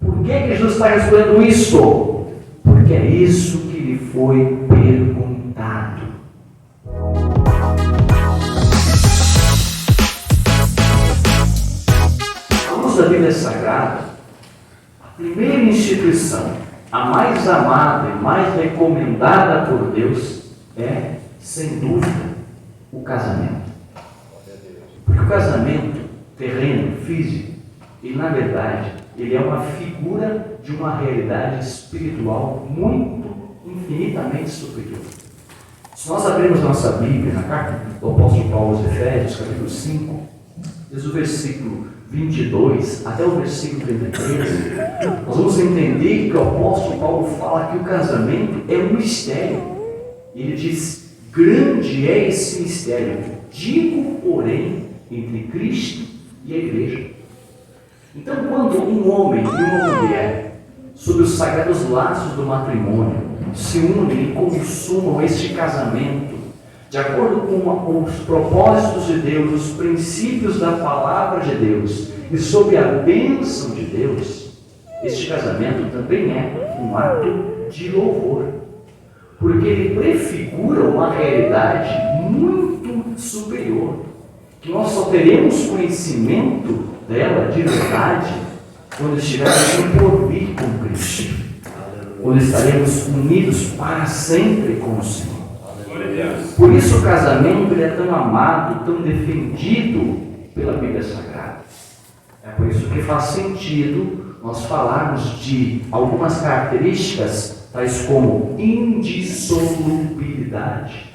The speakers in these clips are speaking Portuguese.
Por que Jesus está respondendo isso? Porque é isso que lhe foi perguntado. À luz da Bíblia Sagrada, a primeira instituição, a mais amada e mais recomendada por Deus é, sem dúvida, o casamento. Porque o casamento terreno, físico, ele na verdade, ele é uma figura de uma realidade espiritual muito, infinitamente superior. Se nós abrirmos nossa Bíblia, na carta do apóstolo Paulo aos Efésios, capítulo 5, desde o versículo 22 até o versículo 33, nós vamos entender que o apóstolo Paulo fala que o casamento é um mistério. Ele diz: grande é esse mistério, digo, porém, entre Cristo e a igreja. Então, quando um homem e uma mulher, sob os sagrados laços do matrimônio, se unem e consumam este casamento, de acordo com os propósitos de Deus, os princípios da palavra de Deus e sob a bênção de Deus, este casamento também é um ato de louvor, porque ele prefigura uma realidade muito superior, que nós só teremos conhecimento dela de verdade quando estivermos em porvir com Cristo, quando estaremos unidos para sempre com o Senhor. Por isso o casamento ele é tão amado, tão defendido pela Bíblia Sagrada. É por isso que faz sentido nós falarmos de algumas características tais como indissolubilidade,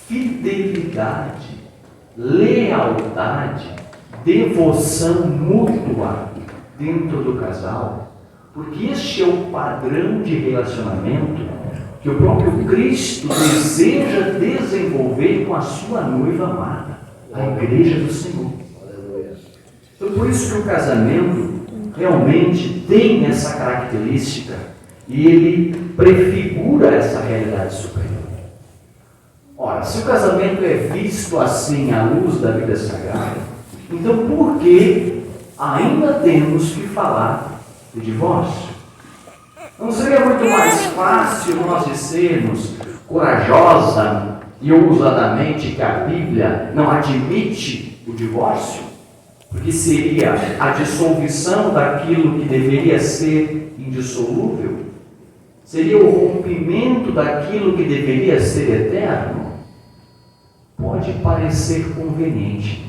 fidelidade, lealdade, devoção mútua dentro do casal, porque este é o padrão de relacionamento que o próprio Cristo deseja desenvolver com a sua noiva amada, a igreja do Senhor. Então, por isso que o casamento realmente tem essa característica e ele prefigura essa realidade superior. Ora, se o casamento é visto assim à luz da Bíblia Sagrada, então por que ainda temos que falar de divórcio? Não seria muito mais fácil nós dissermos corajosa e ousadamente que a Bíblia não admite o divórcio? Porque seria a dissolução daquilo que deveria ser indissolúvel? Seria o rompimento daquilo que deveria ser eterno? Pode parecer conveniente,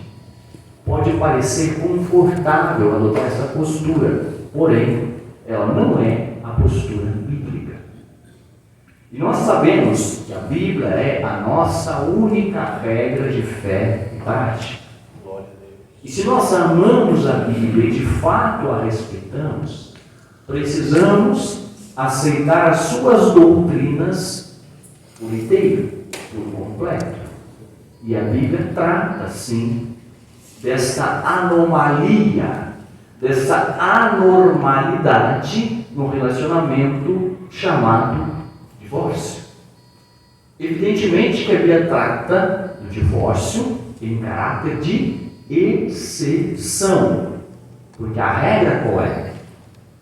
pode parecer confortável adotar essa postura, porém, ela não é a postura bíblica. E nós sabemos que a Bíblia é a nossa única regra de fé e prática. E se nós amamos a Bíblia e de fato a respeitamos, precisamos aceitar as suas doutrinas por inteiro, por completo. E a Bíblia trata, sim, dessa anomalia, dessa anormalidade no relacionamento chamado divórcio. Evidentemente que a Bíblia trata do divórcio em caráter de exceção, porque a regra qual é?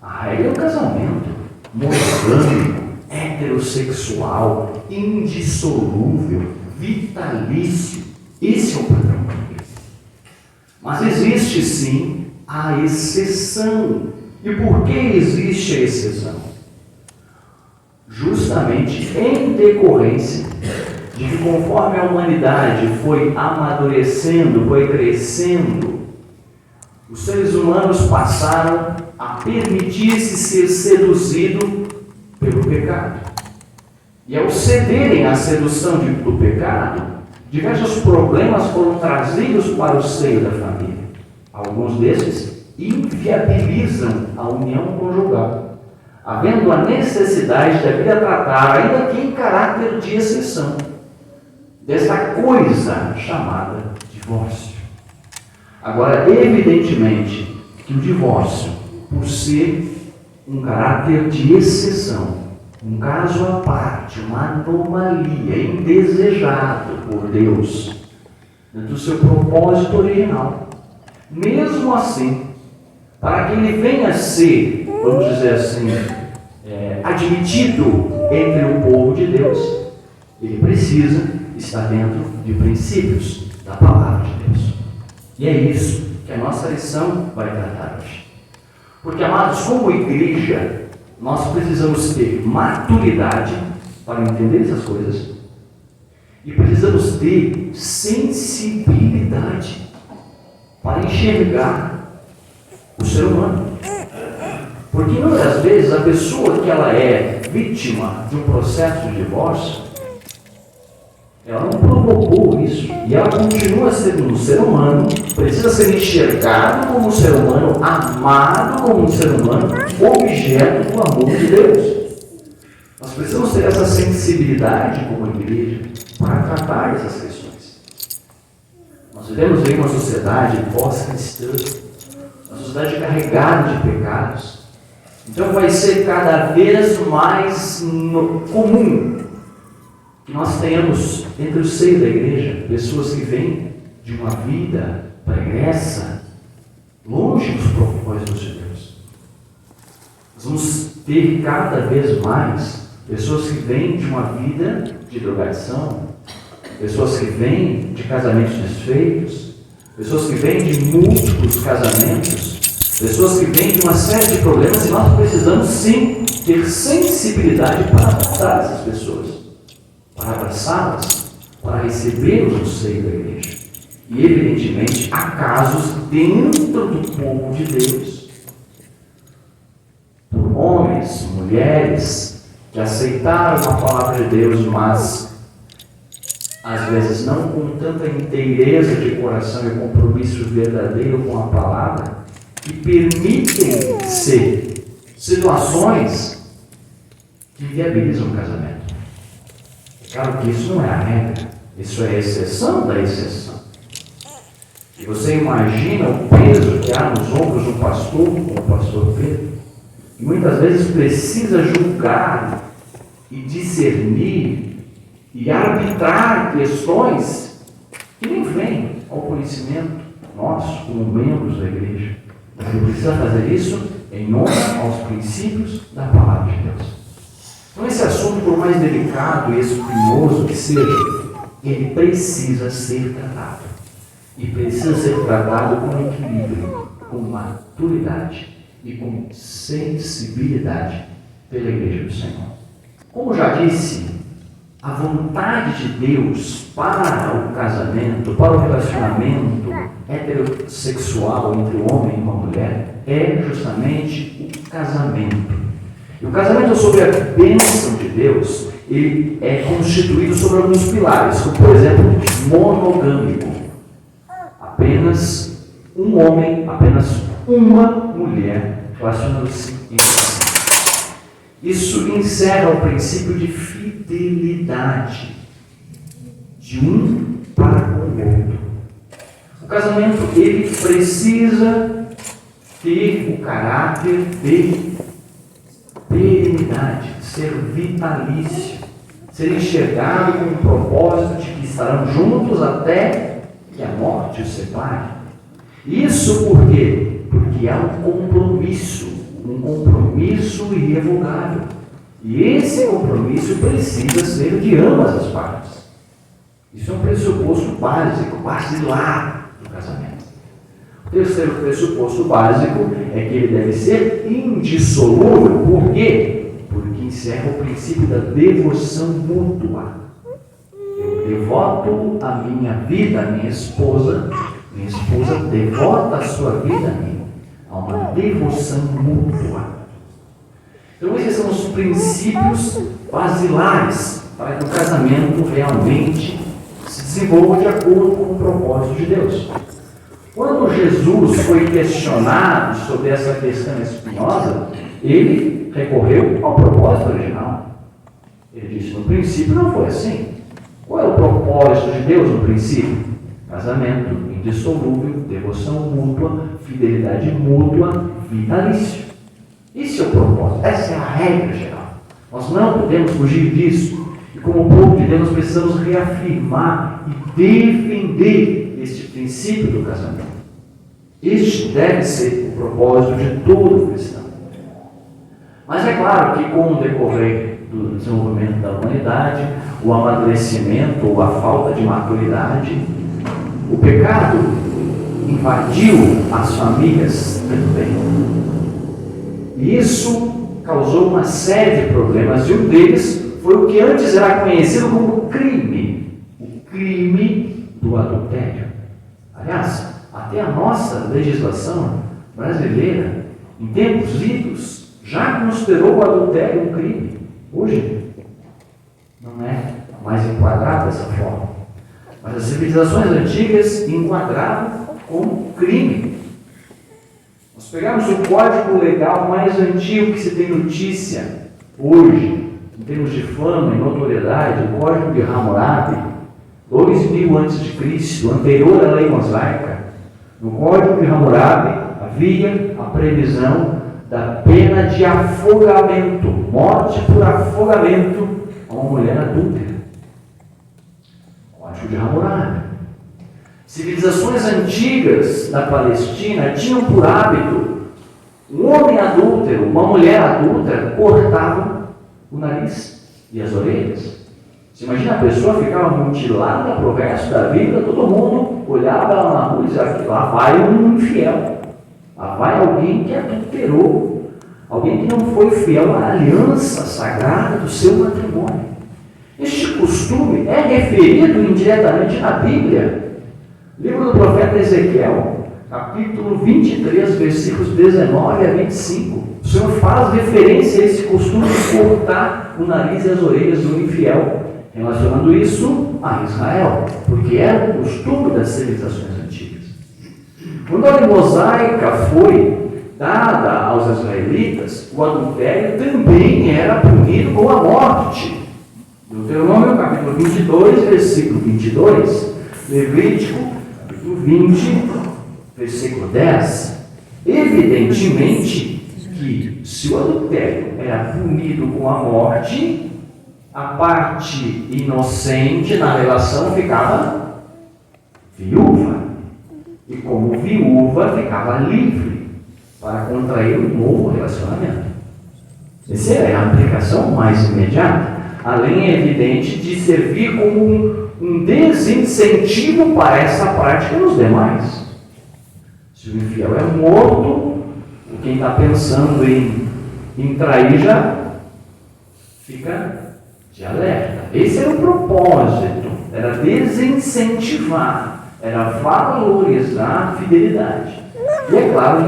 A regra é o casamento monogâmico, heterossexual, indissolúvel, vitalício. Esse é o padrão bíblico. Mas existe sim a exceção. E por que existe a exceção? Justamente em decorrência de que conforme a humanidade foi amadurecendo, foi crescendo, os seres humanos passaram a permitir-se ser seduzido pelo pecado. E ao cederem à sedução do pecado, diversos problemas foram trazidos para o seio da família. Alguns desses inviabilizam a união conjugal, havendo a necessidade da vida tratar, ainda que em caráter de exceção, dessa coisa chamada divórcio. Agora, evidentemente que o divórcio, por ser um caráter de exceção, um caso à parte, uma anomalia, indesejado por Deus, do seu propósito original, mesmo assim, para que ele venha a ser, vamos dizer assim, admitido entre o povo de Deus, ele precisa estar dentro de princípios da palavra de Deus. E é isso que a nossa lição vai tratar hoje. Porque, amados, como igreja, nós precisamos ter maturidade para entender essas coisas e precisamos ter sensibilidade para enxergar o ser humano. Porque muitas vezes a pessoa que ela é vítima de um processo de divórcio, ela não provocou isso e ela continua sendo um ser humano, precisa ser enxergado como um ser humano, amado como um ser humano, objeto do amor de Deus. Nós precisamos ter essa sensibilidade como igreja para tratar essas questões. Nós vivemos em uma sociedade pós-cristã, uma sociedade carregada de pecados. Então vai ser cada vez mais comum que nós tenhamos entre o seio da igreja pessoas que vêm de uma vida pregressa, longe dos propósitos de Deus. Nós vamos ter cada vez mais pessoas que vêm de uma vida de drogadição, pessoas que vêm de casamentos desfeitos, pessoas que vêm de múltiplos casamentos, pessoas que vêm de uma série de problemas, e nós precisamos sim ter sensibilidade para tratar essas pessoas, para abraçá-las, para recebê-los no seio da igreja. E evidentemente há casos dentro do povo de Deus, por homens, mulheres, que aceitaram a palavra de Deus, mas às vezes não com tanta inteireza de coração e compromisso verdadeiro com a palavra, que permitem ser situações que viabilizam o casamento. É claro que isso não é a regra, isso é a exceção da exceção. E você imagina o peso que há nos ombros de um pastor, como o pastor Pedro, que muitas vezes precisa julgar e discernir e arbitrar questões que nem vêm ao conhecimento nosso como membros da igreja. Mas ele precisa fazer isso em honra aos princípios da palavra de Deus. Então esse assunto, por mais delicado e espinhoso que seja, ele precisa ser tratado. E precisa ser tratado com equilíbrio, com maturidade e com sensibilidade pela igreja do Senhor. Como já disse, a vontade de Deus para o casamento, para o relacionamento heterossexual entre um homem e uma mulher, é justamente o casamento. E o casamento sobre a bênção de Deus, ele é constituído sobre alguns pilares, como por exemplo, monogâmico. Apenas um homem, apenas uma mulher relacionando-se entre si. Isso encerra o princípio de fidelidade de um para com o outro. O casamento, ele precisa ter o caráter de perenidade, ser vitalício, ser enxergado com o propósito de que estarão juntos até que a morte os separe. Isso por quê? Porque há um compromisso irrevogável. E esse compromisso precisa ser de ambas as partes. Isso é um pressuposto básico, basilar do casamento. O terceiro pressuposto básico é que ele deve ser indissolúvel. Por quê? Porque encerra o princípio da devoção mútua. Eu devoto a minha vida à minha esposa devota a sua vida a mim. Há uma devoção mútua. Então esses são os princípios basilares para que o casamento realmente se desenvolva de acordo com o propósito de Deus. Quando Jesus foi questionado sobre essa questão espinhosa, ele recorreu ao propósito original. Ele disse, no princípio não foi assim. Qual é o propósito de Deus no princípio? Casamento indissolúvel, devoção mútua, fidelidade mútua, vitalício. Esse é o propósito, essa é a regra geral. Nós não podemos fugir disso. E como povo de Deus, nós precisamos reafirmar e defender este princípio do casamento. Este deve ser o propósito de todo cristão. Mas é claro que com o decorrer do desenvolvimento da humanidade, o amadurecimento ou a falta de maturidade, o pecado invadiu as famílias também. E isso causou uma série de problemas, e um deles foi o que antes era conhecido como crime, o crime do adultério. Aliás, até a nossa legislação brasileira, em tempos idos, já considerou o adultério um crime. Hoje, não é mais enquadrado dessa forma. Mas as civilizações antigas enquadravam como crime. Nós pegamos o código legal mais antigo que se tem notícia hoje, em termos de fama e notoriedade, o Código de Hammurabi, 2000 a.C., anterior à lei mosaica. No Código de Hammurabi havia a previsão da pena de afogamento, morte por afogamento a uma mulher adúltera. Código de Hammurabi. Civilizações antigas da Palestina tinham por hábito um homem adúltero, uma mulher adúltera, cortavam o nariz e as orelhas. Você imagina a pessoa ficava mutilada para o resto da vida, todo mundo olhava ela na rua e dizia: lá vai um infiel, lá vai alguém que adulterou, alguém que não foi fiel à aliança sagrada do seu matrimônio. Este costume é referido indiretamente na Bíblia. Livro do profeta Ezequiel, capítulo 23, versículos 19 a 25. O Senhor faz referência a esse costume de cortar o nariz e as orelhas do infiel, relacionando isso a Israel, porque era o costume das civilizações antigas. Quando a lei mosaica foi dada aos israelitas, o adultério também era punido com a morte. Deuteronômio, capítulo 22, versículo 22, Levítico, capítulo 20, versículo 10. Evidentemente que se o adultério era punido com a morte, a parte inocente na relação ficava viúva. E como viúva, ficava livre para contrair um novo relacionamento. Essa é a aplicação mais imediata, além, é evidente, de servir como um desincentivo para essa prática nos demais. Se o infiel é morto, quem está pensando em trair já fica de alerta. Esse era o propósito, era desincentivar, era valorizar a fidelidade. E é claro,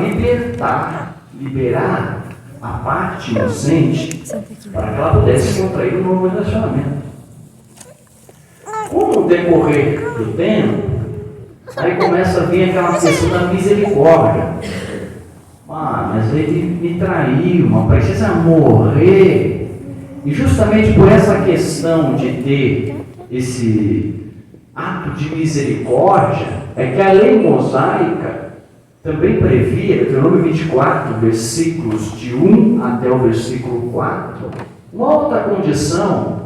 liberar a parte inocente para que ela pudesse contrair um novo relacionamento. Com o decorrer do tempo, aí começa a vir aquela questão da misericórdia. Mas ele me traiu, mas precisa morrer. E justamente por essa questão de ter esse ato de misericórdia, é que a lei mosaica também previa, Deuteronômio 24, versículos de 1 até o versículo 4, uma outra condição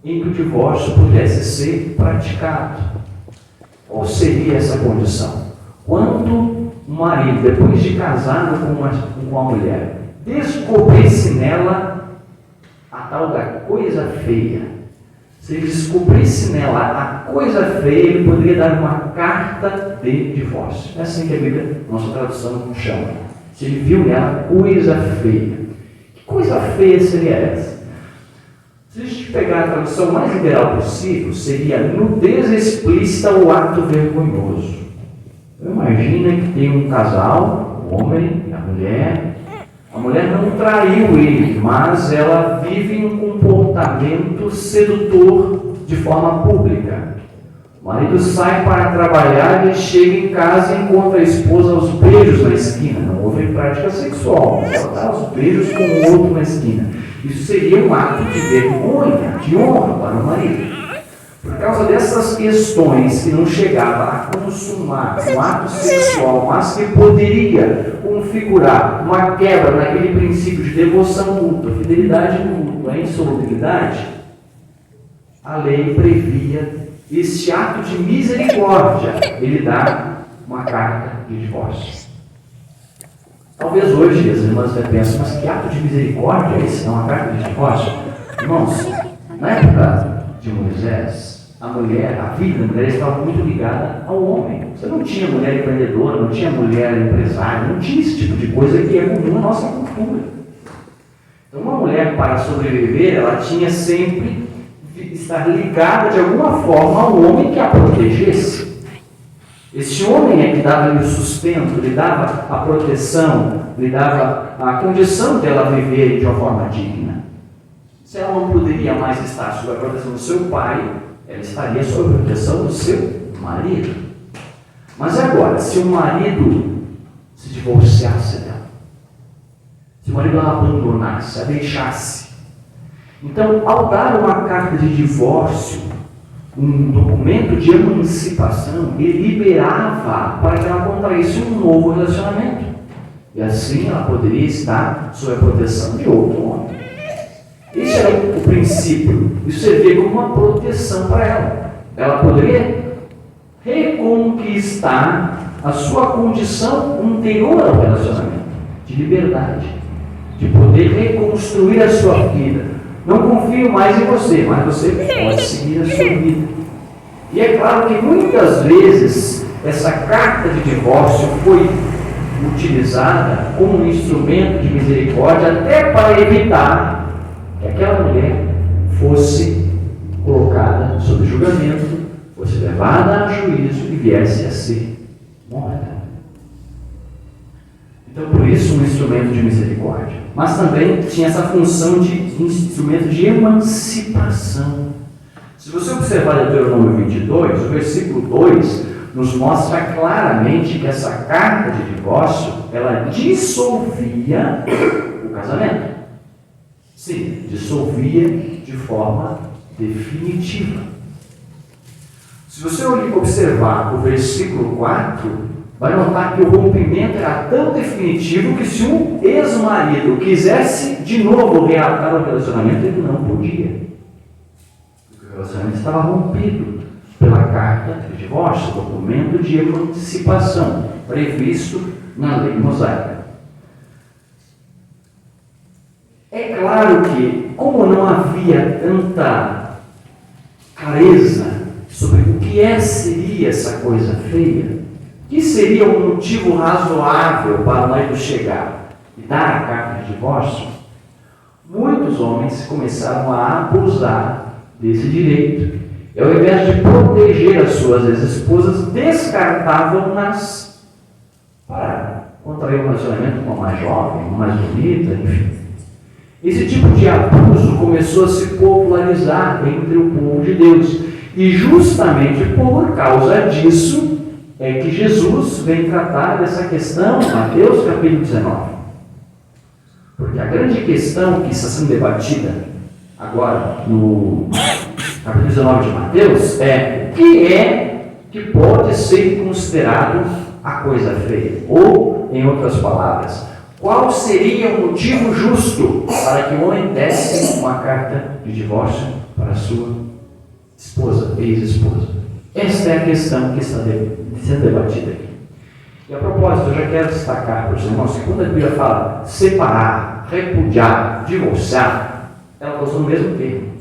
em que o divórcio pudesse ser praticado. Qual seria essa condição? Quando o marido, depois de casado com uma mulher, descobrisse nela a tal da coisa feia, se ele descobrisse nela a coisa feia, ele poderia dar uma carta de divórcio. É assim que a Bíblia, nossa tradução, chama. Se ele viu nela coisa feia. Que coisa feia seria essa? Se a gente pegar a tradução mais literal possível, seria nudez explícita ou ato vergonhoso. Imagina que tem um casal, o homem e a mulher. A mulher não traiu ele, mas ela vive um comportamento sedutor de forma pública. O marido sai para trabalhar e chega em casa e encontra a esposa aos beijos na esquina. Não houve prática sexual, mas ela está aos beijos com o outro na esquina. Isso seria um ato de vergonha, de honra para o marido. Por causa dessas questões que não chegava a consumar um ato sexual, mas que poderia configurar uma quebra naquele princípio de devoção mútua, fidelidade mútua, insolubilidade, a lei previa esse ato de misericórdia, ele dá uma carta de divórcio. Talvez hoje as irmãs até pensem, mas que ato de misericórdia é esse? Não, uma carta de divórcio? Irmãos, na época de Moisés, a mulher, a vida da mulher estava muito ligada ao homem. Você não tinha mulher empreendedora, não tinha mulher empresária, não tinha esse tipo de coisa que é comum na nossa cultura. Então, uma mulher, para sobreviver, ela tinha sempre de estar ligada de alguma forma ao homem que a protegesse. Esse homem é que dava-lhe o sustento, lhe dava a proteção, lhe dava a condição dela viver de uma forma digna. Se ela não poderia mais estar sob a proteção do seu pai, ela estaria sob a proteção do seu marido. Mas agora, se o marido se divorciasse dela, se o marido a abandonasse, a deixasse, então, ao dar uma carta de divórcio, um documento de emancipação, ele liberava para que ela contraísse um novo relacionamento. E assim ela poderia estar sob a proteção de outro homem. Esse era o princípio. Isso servia como uma proteção para ela. Ela poderia reconquistar a sua condição anterior ao relacionamento, de liberdade, de poder reconstruir a sua vida. Não confio mais em você, mas você pode seguir a sua vida. E é claro que muitas vezes essa carta de divórcio foi utilizada como um instrumento de misericórdia até para evitar que aquela mulher fosse colocada sob julgamento, fosse levada a juízo e viesse a ser morta. Então, por isso, um instrumento de misericórdia. Mas também tinha essa função de instrumento de emancipação. Se você observar Deuteronômio 22, o versículo 2 nos mostra claramente que essa carta de divórcio, ela dissolvia o casamento. Sim, dissolvia de forma definitiva. Se você observar o versículo 4, vai notar que o rompimento era tão definitivo que se um ex-marido quisesse de novo reatar o relacionamento, ele não podia. Porque o relacionamento estava rompido pela carta de divórcio, documento de emancipação, previsto na lei mosaica. É claro que, como não havia tanta clareza sobre o que seria essa coisa feia, que seria um motivo razoável para o marido chegar e dar a carta de divórcio, muitos homens começaram a abusar desse direito. E ao invés de proteger as suas ex-esposas, descartavam-nas para contrair um relacionamento com uma mais jovem, uma mais bonita, enfim. Esse tipo de abuso começou a se popularizar entre o povo de Deus. E justamente por causa disso, é que Jesus vem tratar dessa questão em Mateus capítulo 19. Porque a grande questão que está sendo debatida agora no capítulo 19 de Mateus é o que pode ser considerado a coisa feia. Ou, em outras palavras, qual seria o motivo justo para que o homem desse uma carta de divórcio para a sua esposa, ex-esposa? Esta é a questão que está sendo debatida aqui. E a propósito, eu já quero destacar para os irmãos que quando a Bíblia fala separar, repudiar, divorciar, ela usa o mesmo termo.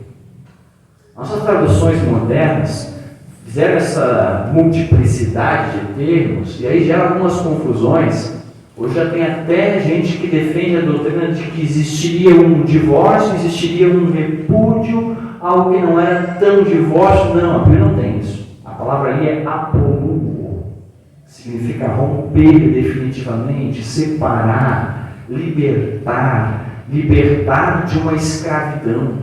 Nossas traduções modernas fizeram essa multiplicidade de termos e aí gera algumas confusões. Hoje já tem até gente que defende a doutrina de que existiria um divórcio, existiria um repúdio, algo que não era tão divórcio. Não, a Bíblia não tem isso. A palavra ali é apoluo, significa romper definitivamente, separar, libertar de uma escravidão,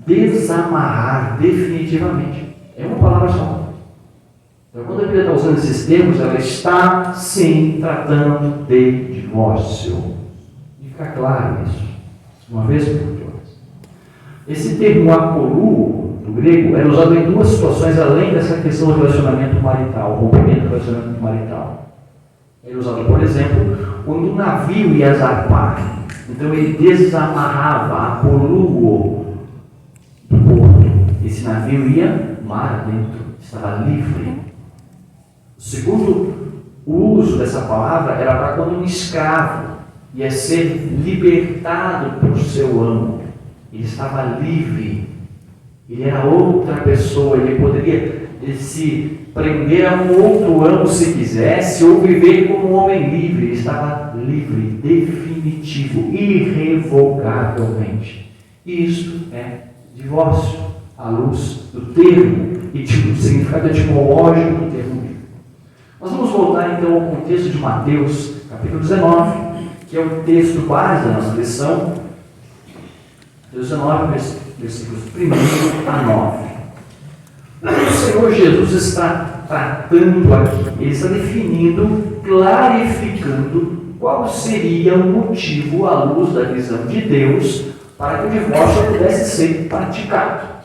desamarrar definitivamente. É uma palavra só. Então, quando a Bíblia está usando esses termos, ela está sim tratando de divórcio. E fica claro isso, uma vez por todas. Esse termo apoluo, do grego, era usado em duas situações além dessa questão do relacionamento marital, o rompimento do relacionamento marital. Ele é usado, por exemplo, quando um navio ia zarpar. Então ele desamarrava, apoluo do porto. Esse navio ia mar adentro, estava livre. O segundo uso dessa palavra era para quando um escravo ia ser libertado por seu amo. Ele estava livre. Ele era outra pessoa. Ele poderia se prender a um outro amo se quisesse, ou viver como um homem livre. Ele estava livre, definitivo, irrevogavelmente. E isto é divórcio, à luz do termo e do significado etimológico do termo bíblico. Nós vamos voltar então ao contexto de Mateus, capítulo 19, que é o texto base da nossa lição. Mateus 19, versículos 1 a 9. O Senhor Jesus está tratando aqui, ele está definindo, clarificando qual seria o motivo à luz da visão de Deus para que o divórcio pudesse ser praticado.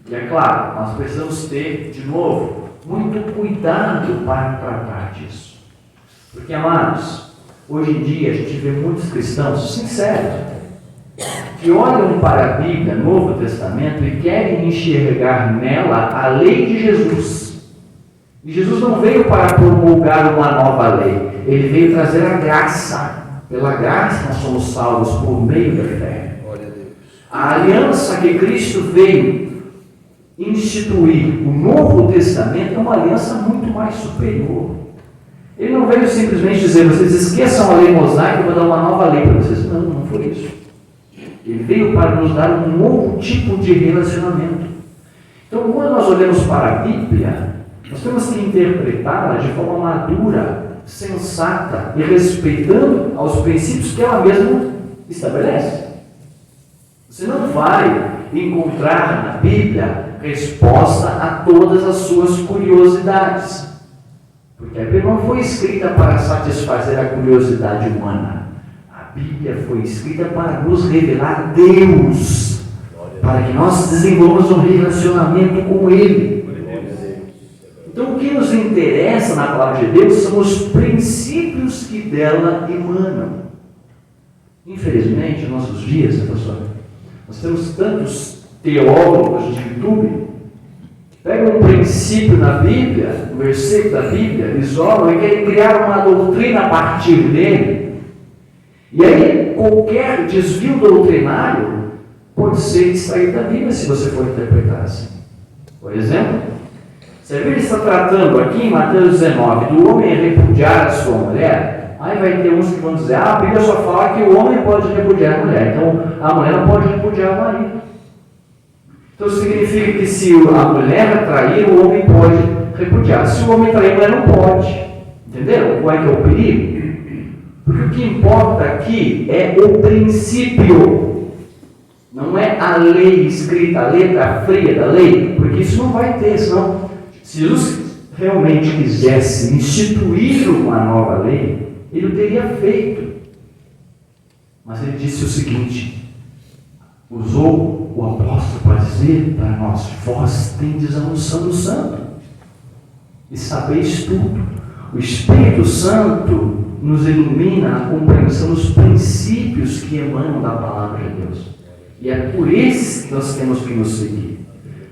E é claro, nós precisamos ter, de novo, muito cuidado para tratar disso. Porque, amados, hoje em dia a gente vê muitos cristãos sinceros, que olham para a Bíblia, Novo Testamento, e querem enxergar nela a lei de Jesus. E Jesus não veio para promulgar uma nova lei, ele veio trazer a graça. Pela graça nós somos salvos por meio da fé. A aliança que Cristo veio instituir, o Novo Testamento, é uma aliança muito mais superior. Ele não veio simplesmente dizer, vocês esqueçam a lei mosaica, eu vou dar uma nova lei para vocês. Não, não foi isso. Ele veio para nos dar um novo tipo de relacionamento. Então, quando nós olhamos para a Bíblia, nós temos que interpretá-la de forma madura, sensata e respeitando aos princípios que ela mesma estabelece. Você não vai encontrar na Bíblia resposta a todas as suas curiosidades, porque a Bíblia não foi escrita para satisfazer a curiosidade humana. A Bíblia foi escrita para nos revelar Deus, para que nós desenvolvamos um relacionamento com Ele. Então, o que nos interessa na palavra de Deus são os princípios que dela emanam. Infelizmente, nos nossos dias, pastor, nós temos tantos teólogos de YouTube que pegam um princípio na Bíblia, um versículo da Bíblia, isolam e querem criar uma doutrina a partir dele. E aí, qualquer desvio doutrinário pode ser extraído da Bíblia se você for interpretar assim. Por exemplo, se a Bíblia está tratando aqui em Mateus 19 do homem repudiar a sua mulher, aí vai ter uns que vão dizer, a Bíblia só fala que o homem pode repudiar a mulher, então a mulher não pode repudiar o marido. Então significa que se a mulher trair, o homem pode repudiar. Se o homem trair, a mulher não pode. Entenderam? Qual é que é o perigo? Porque o que importa aqui é o princípio, não é a lei escrita, a letra fria da lei, porque isso não vai ter, senão, se Jesus realmente quisesse instituir uma nova lei, ele o teria feito. Mas ele disse o seguinte, usou o apóstolo para dizer para nós, vós tendes a unção do Santo, e sabeis tudo. O Espírito Santo nos ilumina a compreensão dos princípios que emanam da palavra de Deus. E é por esses que nós temos que nos seguir.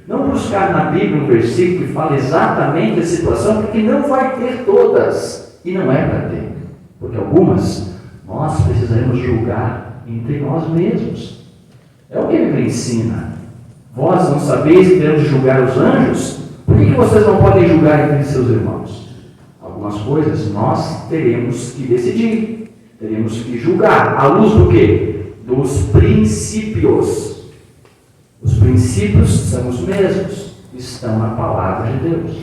Não buscar na Bíblia um versículo que fala exatamente a situação, porque não vai ter todas. E não é para ter. Porque algumas nós precisaremos julgar entre nós mesmos. É o que ele ensina. Vós não sabeis que devemos julgar os anjos? Por que vocês não podem julgar entre seus irmãos? Algumas coisas nós teremos que decidir, teremos que julgar, à luz do quê? Dos princípios. Os princípios são os mesmos, estão na palavra de Deus.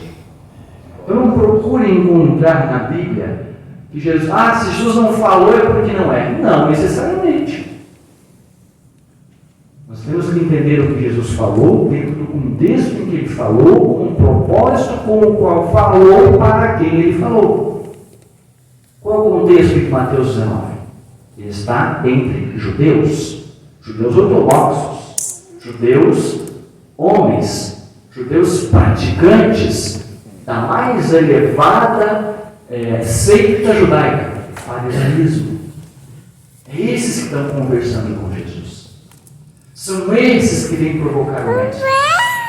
Então não procure encontrar na Bíblia que Jesus, se Jesus não falou é porque não é. Não necessariamente. Nós temos que entender o que Jesus falou, dentro do contexto em que ele falou, com o propósito com o qual falou, para quem ele falou. Qual é o contexto de Mateus 19? Ele está entre judeus ortodoxos, judeus homens, judeus praticantes da mais elevada seita judaica, farisaísmo. É esses que estão conversando com Jesus. São esses que vêm provocar o mestre.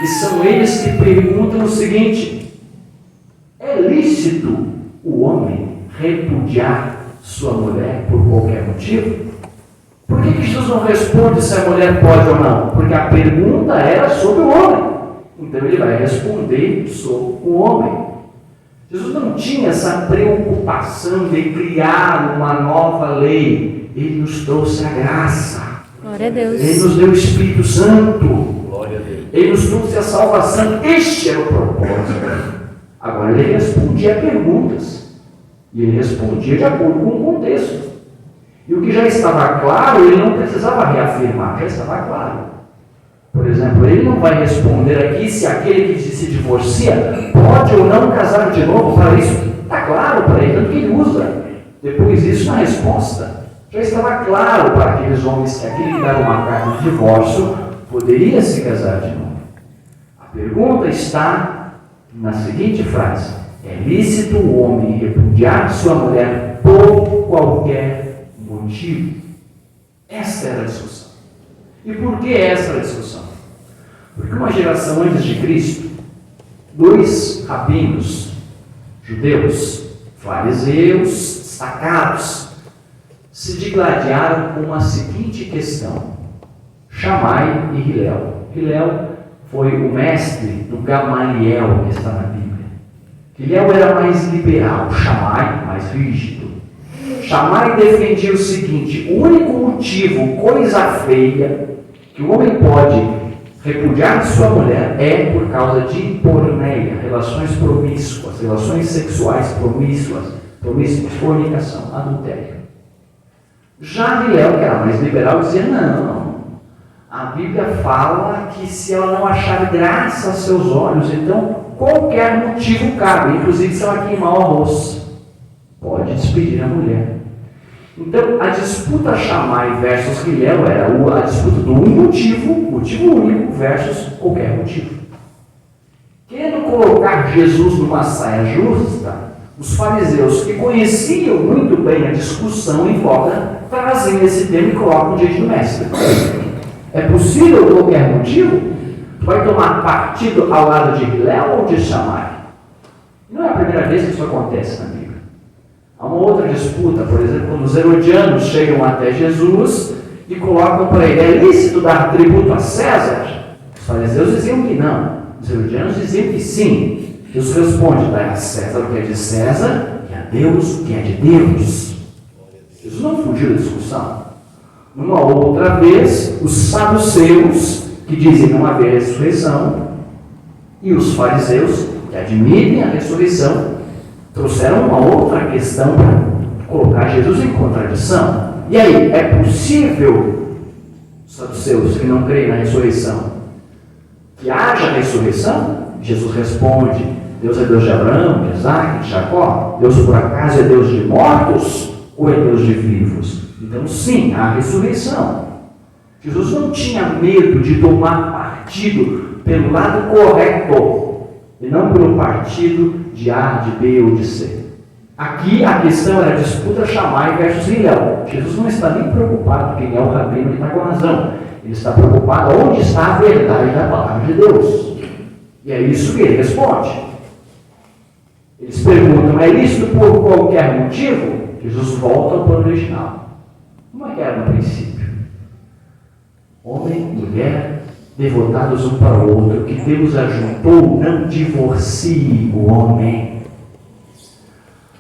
E são eles que perguntam o seguinte: é lícito o homem repudiar sua mulher por qualquer motivo? Por que Jesus não responde se a mulher pode ou não? Porque a pergunta era sobre o homem. Então ele vai responder sobre o homem. Jesus não tinha essa preocupação de criar uma nova lei. Ele nos trouxe a graça. Glória a Deus. Ele nos deu o Espírito Santo. Glória a Deus. Ele nos trouxe a salvação. Este era o propósito. Agora ele respondia a perguntas. E ele respondia de acordo com o contexto. E o que já estava claro, ele não precisava reafirmar, já estava claro. Por exemplo, ele não vai responder aqui se aquele que se divorcia pode ou não casar de novo. Para isso, está claro para ele, tanto que ele usa. Depois disso, na resposta, já estava claro para aqueles homens que aquele que dava uma carta de divórcio poderia se casar de novo. A pergunta está na seguinte frase: é lícito o homem repudiar sua mulher por qualquer motivo? Esta era a discussão. E por que essa era a discussão? Porque uma geração antes de Cristo, dois rabinos judeus, fariseus, destacados, se digladiaram com a seguinte questão: Shammai e Hilel. Hilel foi o mestre do Gamaliel, que está na Bíblia. Hilel era mais liberal, Shammai mais rígido. Shammai defendia o seguinte: o único motivo, coisa feia, que o homem pode repudiar sua mulher é por causa de porneia, relações promíscuas, relações sexuais promíscuas, fornicação, adultério. Já Hilel, que era mais liberal, dizia: não, a Bíblia fala que se ela não achar graça aos seus olhos, então qualquer motivo cabe, inclusive se ela queimar o arroz, pode despedir a mulher. Então, a disputa Shammai versus Hilel era a disputa do motivo único versus qualquer motivo. Querendo colocar Jesus numa saia justa, os fariseus, que conheciam muito bem a discussão em voga, trazem esse tema e colocam diante do mestre. É possível qualquer motivo? Tu vai tomar partido ao lado de Hilel ou de Shammai? Não é a primeira vez que isso acontece na Bíblia. Há uma outra disputa, por exemplo, quando os herodianos chegam até Jesus e colocam para ele: é lícito dar tributo a César? Os fariseus diziam que não, os herodianos diziam que sim. Jesus responde: dá a César o que é de César e a Deus o que é de Deus. Jesus não fugiu da discussão. Numa outra vez, os saduceus, que dizem não haver ressurreição, e os fariseus, que admitem a ressurreição, trouxeram uma outra questão para colocar Jesus em contradição. E aí, é possível, os saduceus que não creem na ressurreição, que haja ressurreição? Jesus responde: Deus é Deus de Abraão, de Isaac, de Jacó? Deus por acaso é Deus de mortos ou é Deus de vivos? Então sim, há ressurreição. Jesus não tinha medo de tomar partido pelo lado correto e não pelo partido de A, de B ou de C. Aqui a questão era a disputa Shammai versus Hilel. Jesus não está nem preocupado quem é o rabino que está com razão. Ele está preocupado onde está a verdade da palavra de Deus. E é isso que ele responde. Eles perguntam: é lícito por qualquer motivo? Jesus volta ao plano original. Como é que era no princípio? Homem e mulher, devotados um para o outro, que Deus ajuntou, não divorcie o homem.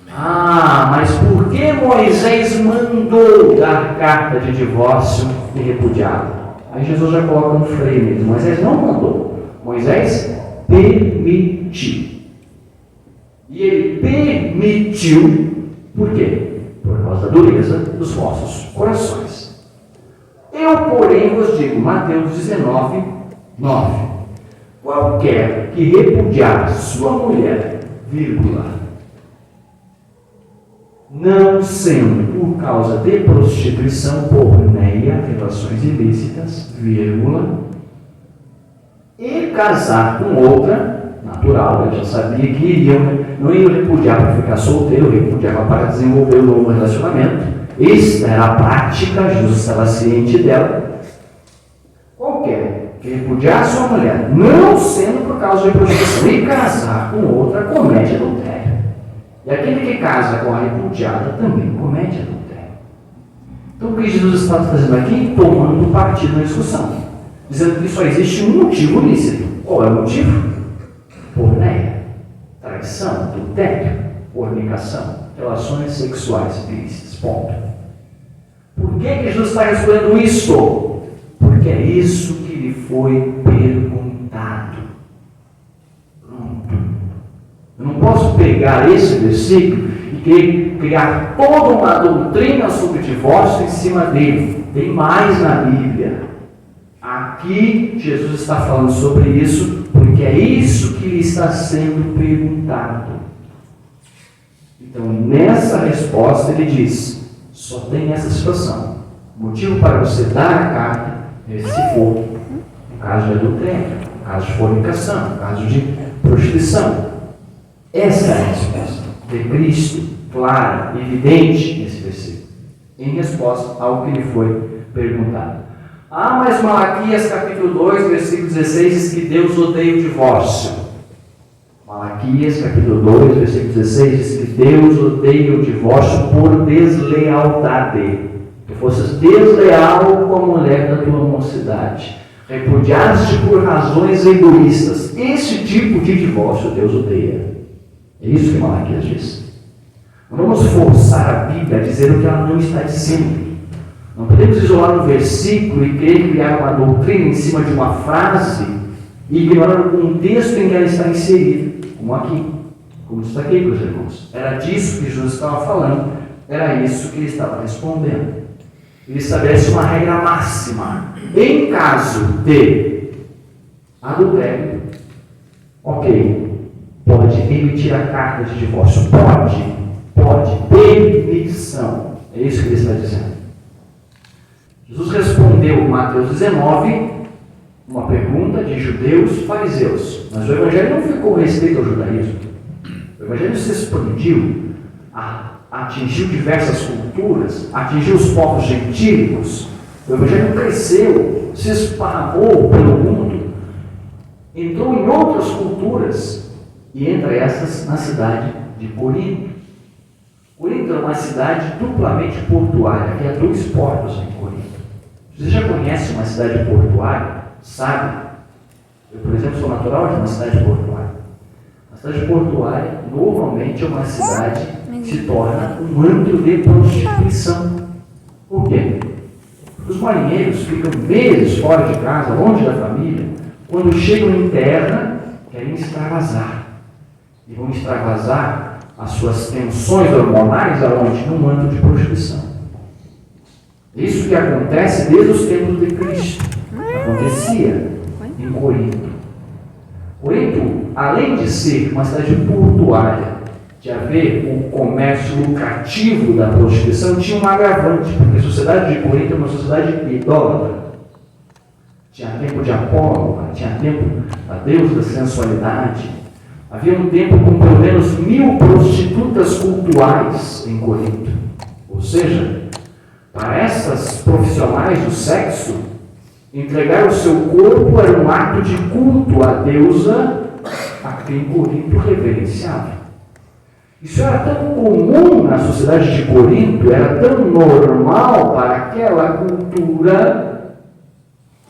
Ah, mas por que Moisés mandou dar carta de divórcio e repudiá-lo? Aí Jesus já coloca um freio nele. Moisés não mandou, Moisés permitiu. E ele permitiu, por quê? Por causa da dureza dos vossos corações. Eu, porém, vos digo, Mateus 19, 9: qualquer que repudiar sua mulher, vírgula, não sendo por causa de prostituição, porneia, relações ilícitas, vírgula, e casar com outra, natural, ele já sabia que não ia repudiar para ficar solteiro, repudiava para desenvolver um novo relacionamento. Esta era a prática, Jesus estava ciente dela. Qualquer que repudiar sua mulher, não sendo por causa de prostituição, e casar com outra, comete adultério. E aquele que casa com a repudiada também comete adultério. Então o que Jesus está fazendo aqui? Tomando partido na discussão, dizendo que só existe um motivo lícito. Qual é o motivo? Porneia, traição, adultério, fornicação, relações sexuais ilícitas. Ponto. Por que Jesus está respondendo isto? Porque é isso que lhe foi perguntado. Pronto. Eu não posso pegar esse versículo e querer criar toda uma doutrina sobre divórcio em cima dele. Tem mais na Bíblia. Aqui Jesus está falando sobre isso, porque é isso que lhe está sendo perguntado. Então, nessa resposta, ele diz: só tem essa situação. O motivo para você dar a carta é se for no caso de adultério, no caso de fornicação, no caso de prostituição. Essa é a resposta de Cristo, clara, evidente nesse versículo, em resposta ao que lhe foi perguntado. Ah, mas Malaquias capítulo 2, versículo 16 diz que Deus odeia o divórcio. Malaquias capítulo 2, versículo 16 diz que Deus odeia o divórcio por deslealdade. Tu fosses desleal com a mulher da tua mocidade, repudiaste por razões egoístas. Esse tipo de divórcio Deus odeia. É isso que Malaquias diz. Não vamos forçar a Bíblia a dizer o que ela não está dizendo. Não podemos isolar um versículo e querer criar uma doutrina em cima de uma frase e ignorar o contexto em que ela está inserida, como aqui, como está aqui para os irmãos. Era disso que Jesus estava falando, era isso que ele estava respondendo. Ele estabelece uma regra máxima. Em caso de adultério, ok, pode emitir a carta de divórcio, pode, permissão. É isso que ele está dizendo. Jesus respondeu em Mateus 19, uma pergunta de judeus fariseus. Mas o Evangelho não ficou restrito ao judaísmo. O Evangelho se expandiu, atingiu diversas culturas, atingiu os povos gentílicos. O Evangelho cresceu, se esparramou pelo mundo, entrou em outras culturas, e entre essas na cidade de Corinto. Corinto é uma cidade duplamente portuária, havia 2 portos em Corinto. Você já conhece uma cidade portuária? Sabe? Eu, por exemplo, sou natural de uma cidade portuária. A cidade portuária normalmente é uma cidade que se torna um antro de prostituição. Por quê? Os marinheiros ficam meses fora de casa, longe da família. Quando chegam em terra, querem extravasar. E vão extravasar as suas tensões hormonais aonde? Num antro de prostituição. Isso que acontece desde os tempos de Cristo. Acontecia em Corinto. Corinto, além de ser uma cidade portuária, de haver um comércio lucrativo da prostituição, tinha um agravante, porque a sociedade de Corinto é uma sociedade idólatra. Tinha tempo de Apolo, tinha tempo da deusa da sensualidade. Havia um tempo com pelo menos 1000 prostitutas cultuais em Corinto. Ou seja, para essas profissionais do sexo, entregar o seu corpo era um ato de culto à deusa a quem Corinto reverenciava. Isso era tão comum na sociedade de Corinto, era tão normal para aquela cultura,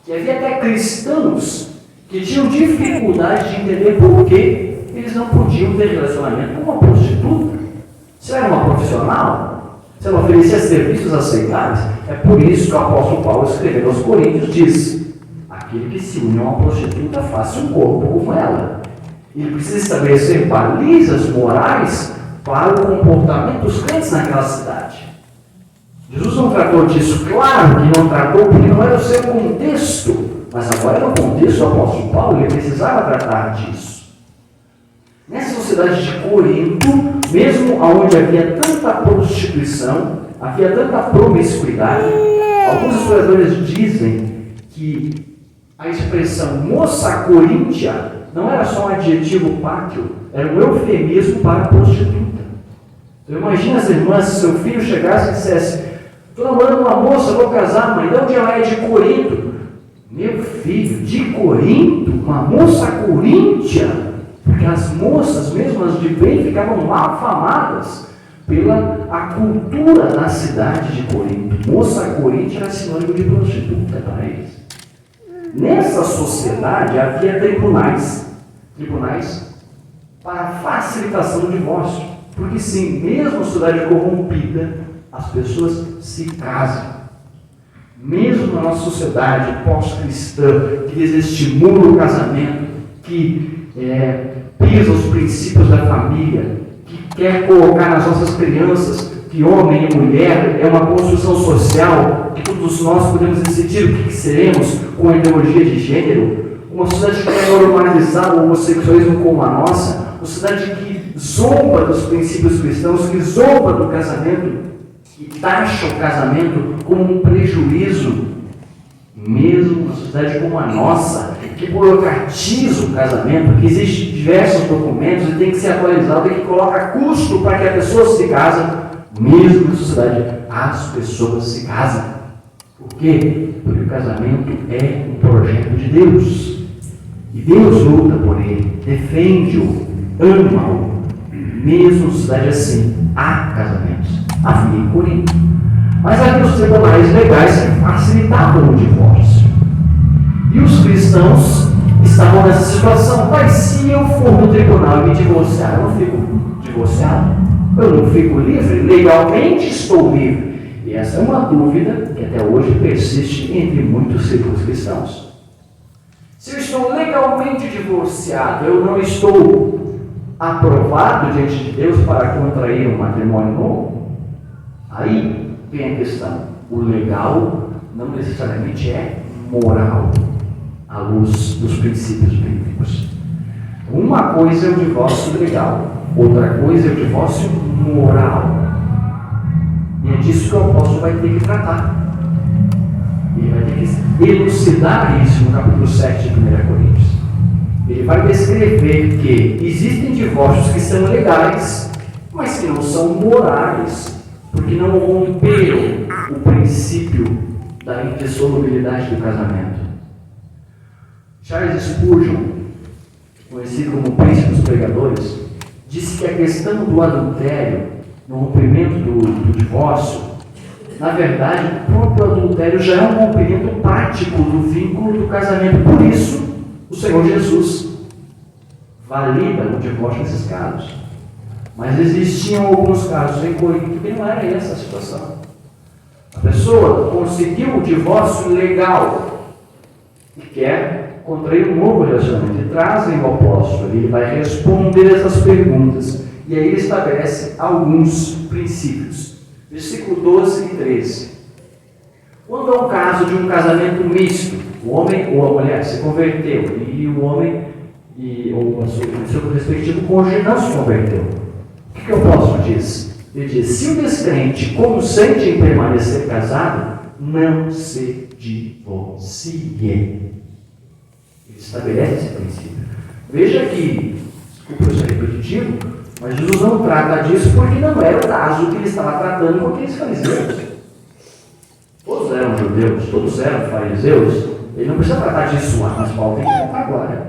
que havia até cristãos que tinham dificuldade de entender por que eles não podiam ter relacionamento com uma prostituta. Se era uma profissional, se ela oferecia serviços aceitáveis, é por isso que o apóstolo Paulo escrevendo aos Coríntios diz: aquele que se une a uma prostituta faça um corpo como ela. Ele precisa estabelecer balizas morais para o comportamento dos crentes naquela cidade. Jesus não tratou disso, claro que não tratou, porque não era o seu contexto, mas agora era o contexto do apóstolo Paulo, ele precisava tratar disso. Nessa sociedade de Corinto, mesmo onde havia tanta prostituição, havia tanta promiscuidade, alguns historiadores dizem que a expressão moça coríntia não era só um adjetivo pátrio, era um eufemismo para a prostituta. Então imagina as irmãs, se seu filho chegasse e dissesse: estou namorando uma moça, vou casar, mãe, de onde ela é? De Corinto. Meu filho, de Corinto? Uma moça coríntia? porque as moças, mesmo as de bem, ficavam mal afamadas pela a cultura da cidade de Corinto. Moça coríntia era sinônimo de prostituta para eles. Nessa sociedade havia tribunais para facilitação do divórcio, porque sim, mesmo sociedade corrompida, as pessoas se casam. Mesmo na nossa sociedade pós-cristã, que desestimula o casamento, que pisa os princípios da família, que quer colocar nas nossas crianças que homem e mulher é uma construção social, que todos nós podemos decidir o que seremos com a ideologia de gênero, uma sociedade que quer normalizar o homossexualismo como a nossa, uma sociedade que zomba dos princípios cristãos, que zomba do casamento, que taxa o casamento como um prejuízo, mesmo uma sociedade como a nossa, que burocratiza o casamento, que existem diversos documentos e tem que ser atualizado e que coloca custo para que a pessoa se case, mesmo na sociedade as pessoas se casam. Por quê? Porque o casamento é um projeto de Deus. E Deus luta por ele, defende-o, ama-o. Mesmo na sociedade assim, há casamentos. Havia em Corinto. Mas havia os tribunais legais que facilitavam o divórcio. E os cristãos estavam nessa situação. Mas se eu for no tribunal e me divorciar, eu não fico divorciado? Eu não fico livre? Legalmente estou livre. E essa é uma dúvida que até hoje persiste entre muitos círculos cristãos. Se eu estou legalmente divorciado, eu não estou aprovado diante de Deus para contrair um matrimônio novo? Aí vem a questão. O legal não necessariamente é moral, à luz dos princípios bíblicos. Uma coisa é o divórcio legal, outra coisa é o divórcio moral. E é disso que o apóstolo vai ter que tratar. Ele vai ter que elucidar isso no capítulo 7 de 1 Coríntios. Ele vai descrever que existem divórcios que são legais, mas que não são morais, porque não romperam o princípio da indissolubilidade do casamento. Charles Spurgeon, conhecido como o príncipe dos pregadores, disse que a questão do adultério, no rompimento do divórcio, na verdade, o próprio adultério já é um rompimento prático do vínculo do casamento. Por isso, o Senhor Jesus valida o divórcio nesses casos. Mas existiam alguns casos em Corinto que não era essa a situação. A pessoa conseguiu o divórcio legal e quer contrair um novo relacionamento. E trazem o apóstolo, ele vai responder essas perguntas. E aí ele estabelece alguns princípios. Versículo 12 e 13. Quando há um caso de um casamento misto, o homem ou a mulher se converteu e o homem ou o seu respectivo cônjuge não se converteu. O que o apóstolo diz? Ele diz: se o descrente consente em permanecer casado, não se divorcie. Ele estabelece esse princípio. Veja que, desculpa eu ser repetitivo, mas Jesus não trata disso porque não era o caso que ele estava tratando com aqueles fariseus. Todos eram judeus, todos eram fariseus. Ele não precisa tratar disso lá, mas Paulo tem que tratar agora.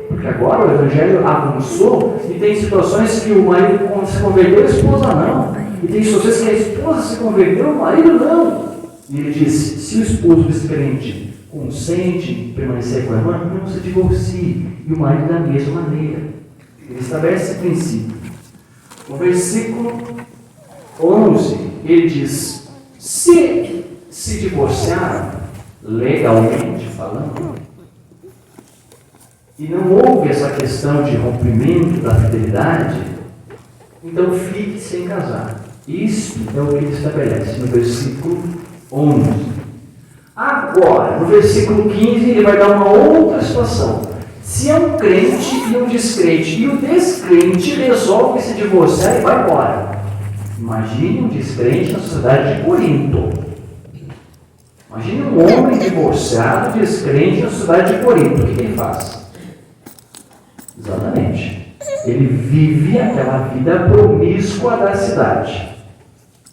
Porque agora o evangelho avançou e tem situações que o marido se converteu, a esposa não. E tem situações que a esposa se converteu, o marido não. E ele diz: se o esposo descrente consente em permanecer com a irmã, não se divorcie. E o marido da mesma maneira. Ele estabelece esse princípio. No versículo 11, ele diz: se divorciaram, legalmente falando, e não houve essa questão de rompimento da fidelidade, então fique sem casar. Isso é o que ele estabelece no versículo 11. Agora, no versículo 15, ele vai dar uma outra situação. Se é um crente e um descrente, e o descrente resolve se divorciar e vai embora. Imagine um descrente na sociedade de Corinto. Imagine um homem divorciado, descrente na sociedade de Corinto. O que ele faz? Exatamente. Ele vive aquela vida promíscua da cidade.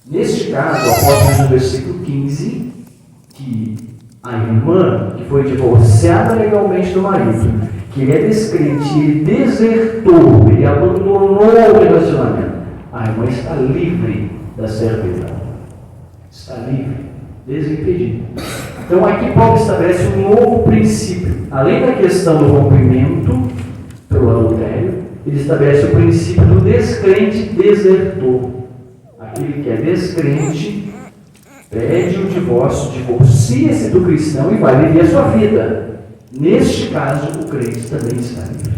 Neste caso, o apóstolo diz no versículo 15 que a irmã que foi divorciada legalmente do marido, que ele é descrente, ele desertou, ele abandonou o relacionamento, a irmã está livre da servidão. Está livre, desimpedido. Então aqui Paulo estabelece um novo princípio. Além da questão do rompimento pelo adultério, ele estabelece o princípio do descrente desertor. Aquele que é descrente pede o divórcio, divorcia-se do cristão e vai viver a sua vida. Neste caso, o crente também está livre.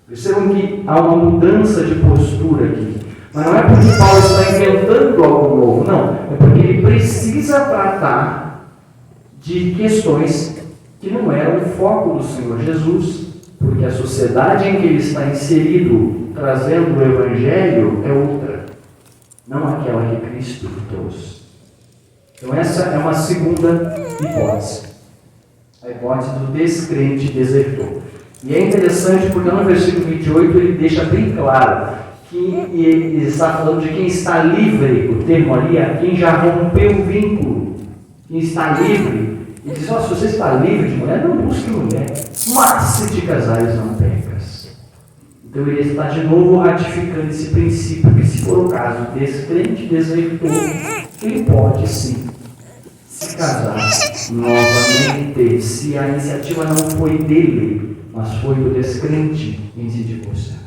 Percebam que há uma mudança de postura aqui. Mas não é porque Paulo está inventando algo novo, não. É porque ele precisa tratar de questões que não eram o foco do Senhor Jesus, porque a sociedade em que ele está inserido, trazendo o Evangelho, é outra, não aquela que Cristo trouxe. Então essa é uma segunda hipótese, a hipótese do descrente desertor. E é interessante porque no versículo 28 ele deixa bem claro que ele está falando de quem está livre, o termo ali é quem já rompeu o vínculo, quem está livre. Ele diz, se você está livre de mulher, não busque mulher, mas se te casares não pecas. Então ele está de novo ratificando esse princípio, que se for o caso descrente, desertor, ele pode sim se casar novamente, se a iniciativa não foi dele, mas foi do descrente em se divorciar.